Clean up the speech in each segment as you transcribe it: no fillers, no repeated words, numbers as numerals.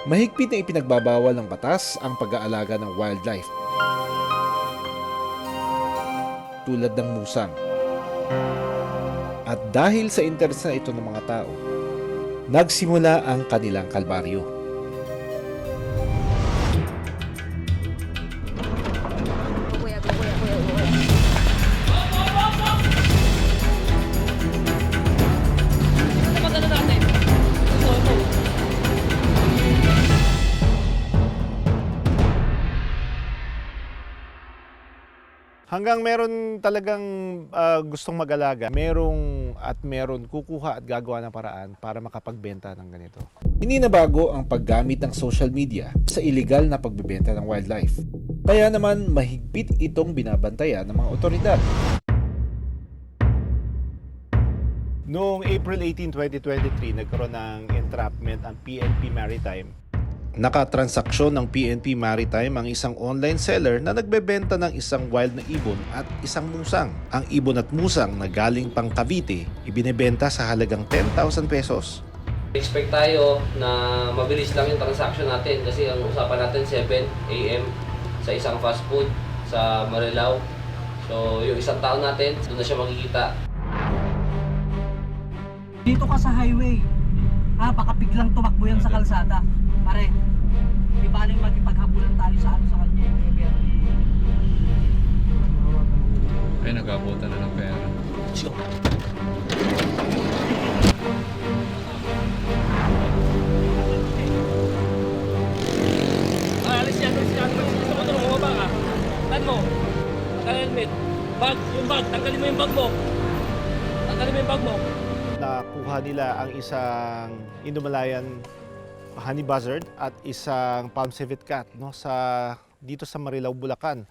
Mahigpit na ipinagbabawal ng batas ang pag-aalaga ng wildlife, tulad ng musang. At dahil sa interes na ito ng mga tao, nagsimula ang kanilang kalbaryo. Hanggang meron talagang gustong mag-alaga, meron kukuha at gagawa ng paraan para makapagbenta ng ganito. Hindi na bago ang paggamit ng social media sa illegal na pagbebenta ng wildlife. Kaya naman mahigpit itong binabantayan ng mga otoridad. Noong April 18, 2023, nagkaroon ng entrapment ang PNP Maritime. Nakatransaksyon ng PNP Maritime ang isang online seller na nagbebenta ng isang wild na ibon at isang musang. Ang ibon at musang na galing pang Cavite, ibinebenta sa halagang 10,000 pesos. Expect tayo na mabilis lang yung transaction natin kasi ang usapan natin 7 AM sa isang fast food sa Marilao. So yung isang tao natin, doon na siya makikita. Dito ka sa highway, baka biglang tumakbo yan sa kalsada. Pare, di ba rin magipaghabulan tayo sa kanya yung Eber? Ay, nag-abutan na ng pera. Alis yan. Gusto mo tulong bumaba ka. Tan mo. Naka-helmet. Yung bag. Tanggalin mo yung bag mo. Nakuha nila ang isang Himalayan honey buzzard at isang palm civet cat dito sa Marilao, Bulacan.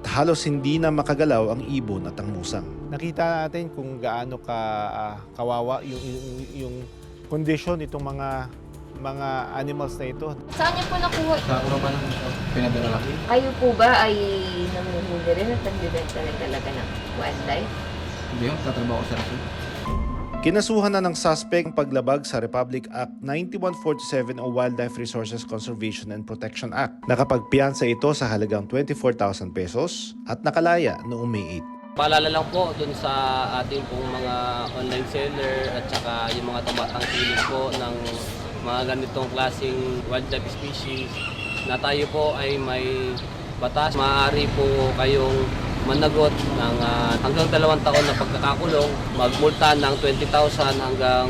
Halos hindi na makagalaw ang ibon at ang musang. Nakita natin kung gaano kawawa yung condition itong mga animals na ito. Saan niyo po nakuha? Sa Uraban naman siya. Pinadala lang. Kayo po ba ay nanguhuli rin at nagbibenta rin talaga ng wildlife? Hindi yun, tatrabaho sa rason. Kinasuhan na ng suspect ang paglabag sa Republic Act 9147 o Wildlife Resources Conservation and Protection Act. Nakapagpiyansa ito sa halagang 24,000 pesos at nakalaya noong May 8. Paalala lang po dun sa ating pong mga online seller at saka yung mga tumatangkilik po ng mga ganitong klaseng wildlife species na tayo po ay may batas. Maaari po kayong managot ng hanggang 2 taon na pagkakakulong, magmulta ng 20,000 hanggang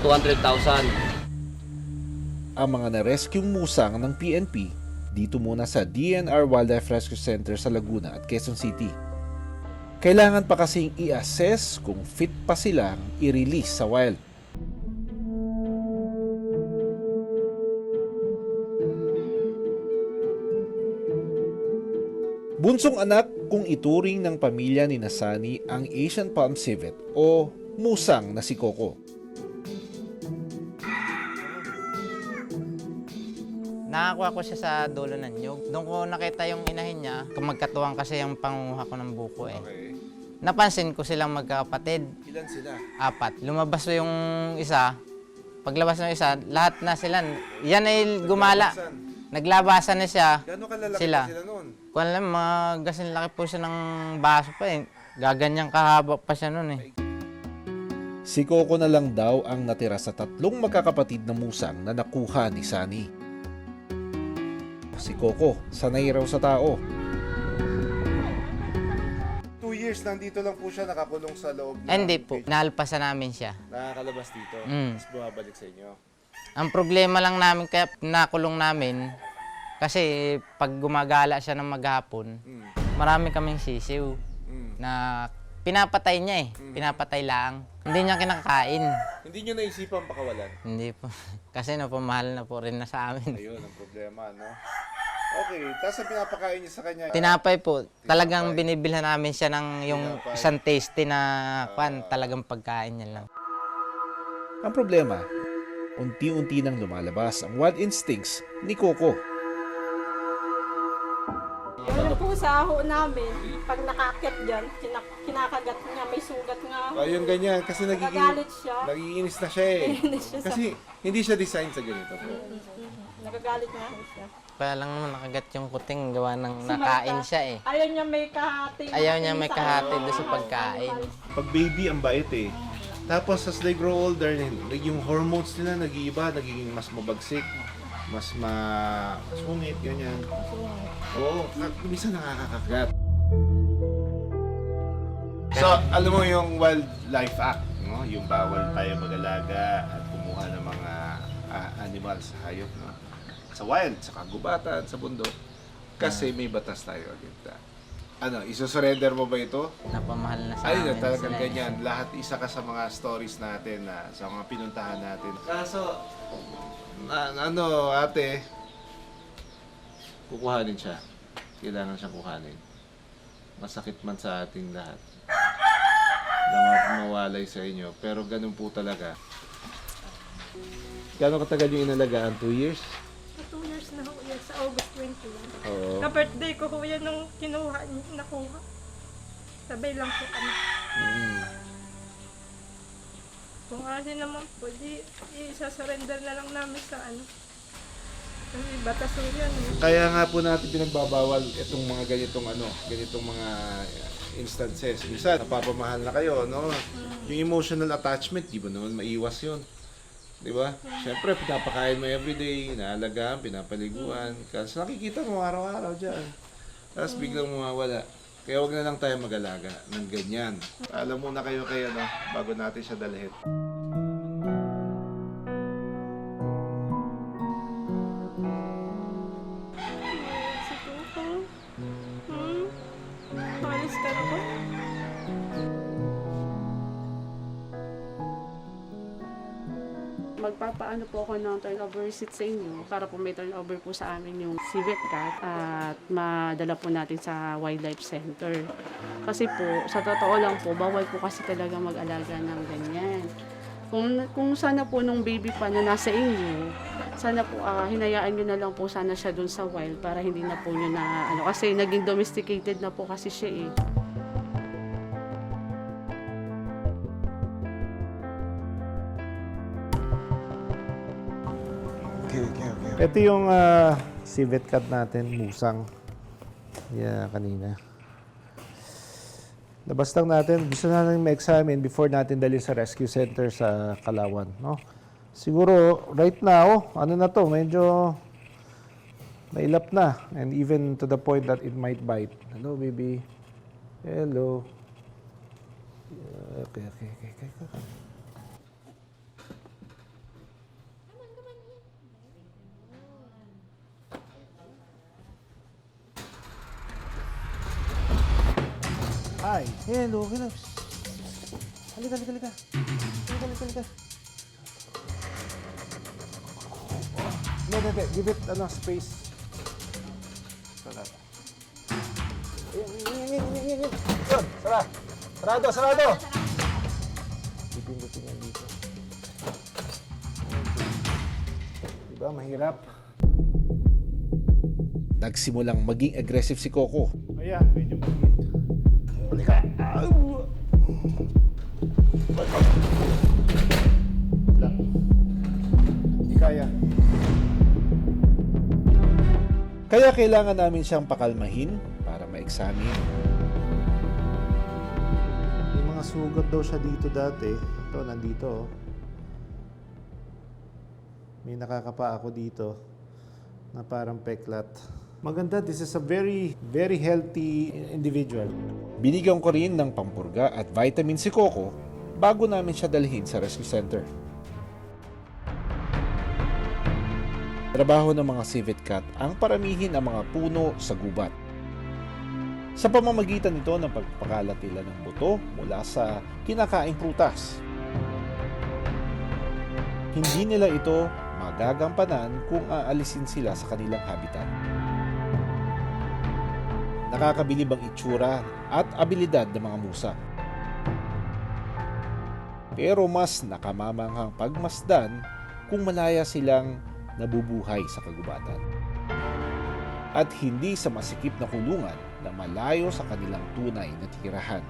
200,000. Ang mga na-rescue musang ng PNP dito muna sa DNR Wildlife Rescue Center sa Laguna at Quezon City. Kailangan pa kasing i-assess kung fit pa silang i-release sa wild. Bunsong anak kung ituring ng pamilya ni Nasani ang Asian palm civet o musang na si Coco. Nakakuha ko siya sa dulo ng nyug. Doon ko nakita yung inahin niya. Magkatuwang kasi yung panguha ko ng buko eh. Okay. Napansin ko silang magkakapatid. Ilan sila? 4. Lumabas yung isa. Paglabas ng isa, lahat na sila. Yan ay gumala. Naglabasan na siya. Gano'ng kalalaki Sila. sila noon? Kung alam, magasin laki po siya ng baso pa eh. Gaganyang kahaba pa siya noon eh. Si Coco na lang daw ang natira sa 3 magkakapatid na musang na nakuha ni Sunny. Si Coco, sanay raw sa tao. 2 years nandito lang po siya nakakulong sa loob ng Hindi po, nalpasan namin siya. Nakakalabas dito, tapos bumabalik sa inyo. Ang problema lang namin kaya nakulong namin, kasi pag gumagala siya ng maghapon, marami kaming sisiw na pinapatay niya eh. Pinapatay lang. Hindi niya kinakain. Hindi nyo naisipan pakawalan? Hindi po. Kasi napamahal na po rin na sa amin. Ayun ang problema, no? Okay, tapos ang pinapakain niyo sa kanya? Tinapay po. Talagang binibilhan namin siya ng yung isang tasty na talagang pagkain niya lang. Ang problema, unti-unti nang lumalabas ang wild instincts ni Coco. Yung po sa aho namin, pag nakakit dyan, kinakagat niya, may sugat nga. Ayun ganyan, kasi Nagagalit siya. nagiinis na siya eh. Naiinis siya sa- Kasi hindi siya designed sa ganito po. Nagagalit nga ho siya. Kaya lang naman nakagat yung kuting gawa ng Si nakain Marta, siya eh. Ayaw niya may kahati. Ayaw niya may kahati doon sa ano, pagkain. Pag baby, ang bait eh. Tapos as they grow older, yung hormones nila nag-iiba, nagiging mas mabagsik, mas masungit, ganyan. Oo, minsan nakakakagat. So, alam mo yung Wildlife Act, no? Yung bawal tayo mag-alaga at kumuha ng mga animals, hayop, no? Sa wild, sa kagubatan, sa bundok. Kasi may batas tayo against that. Ano, isusurrender mo ba ito? Napamahal na sa Ay, amin talagang sila eh. ganyan. Lahat isa ka sa mga stories natin na sa mga pinuntahan natin. Kaso, ano, ate, kukuhanin siya. Kailangan siyang kuhanin. Masakit man sa ating lahat na mawalay sa inyo. Pero ganun po talaga. Gano'ng katagal yung inalagaan? 2 years? 2 years na ho yan, sa August 21. Oo. Ka-birthday ko ho yan nung nakuha. Sabay lang po kami. Kung ano naman po, di isa-surrender na lang namin sa ano. Kasi batas ho yan. Kaya nga po natin pinagbabawal itong mga ganitong mga instances. Minsan, napapamahal na kayo, no? Yung emotional attachment, di ba naman maiwas yun? Di ba? Siyempre, pinapakain mo everyday, inaalagaan, pinapaliguan. Kasi nakikita mo araw-araw dyan. Tapos biglang mawawala. Kaya wag na lang tayo mag-alaga ng ganyan. Alam muna kayo bago natin siya dalhin. Si Tuko. Alis ka na po. Magpapaano po ako ng turnover receipt sa inyo para po may turnover po sa amin yung civet cat at madala po natin sa wildlife center. Kasi po, sa totoo lang po, bawal po kasi talaga mag-alaga ng ganyan. Kung sana po nung baby pa na nasa inyo, sana po hinayaan nyo na lang po sana siya dun sa wild para hindi na po nyo na kasi naging domesticated na po kasi siya eh. Ito yung civet cat natin, musang. Yan, kanina. Labas lang natin. Gusto natin ma-examine before natin dalhin sa rescue center sa Kalawan. No? Siguro, right now, ano na to, medyo mailap na. And even to the point that it might bite. Hello, baby. Hello. Okay. Hi. Hello. Halika. Halika. Hindi. Give it space. Yan. Yun. Sarado. Pipindutin yan dito. Diba? Mahirap. Nagsimulang maging aggressive si Coco. Ayan, medyo maging. Halika. Hindi kaya. Kaya kailangan namin siyang pakalmahin para ma-examine. May mga sugat daw siya dito dati. Ito, nandito. May nakakapa ako dito na parang peklat. Maganda, this is a very, very healthy individual. Binigyan ko rin ng pampurga at vitamin si Coco bago namin siya dalhin sa rescue center. Trabaho ng mga civet cat ang paramihin ang mga puno sa gubat. Sa pamamagitan nito ng pagpakalat nila ng buto mula sa kinakaing prutas. Hindi nila ito magagampanan kung aalisin sila sa kanilang habitat. Nakakabilib ang itsura at abilidad ng mga musa. Pero mas nakamamanghang pagmasdan kung malaya silang nabubuhay sa kagubatan. At hindi sa masikip na kulungan na malayo sa kanilang tunay na tirahan.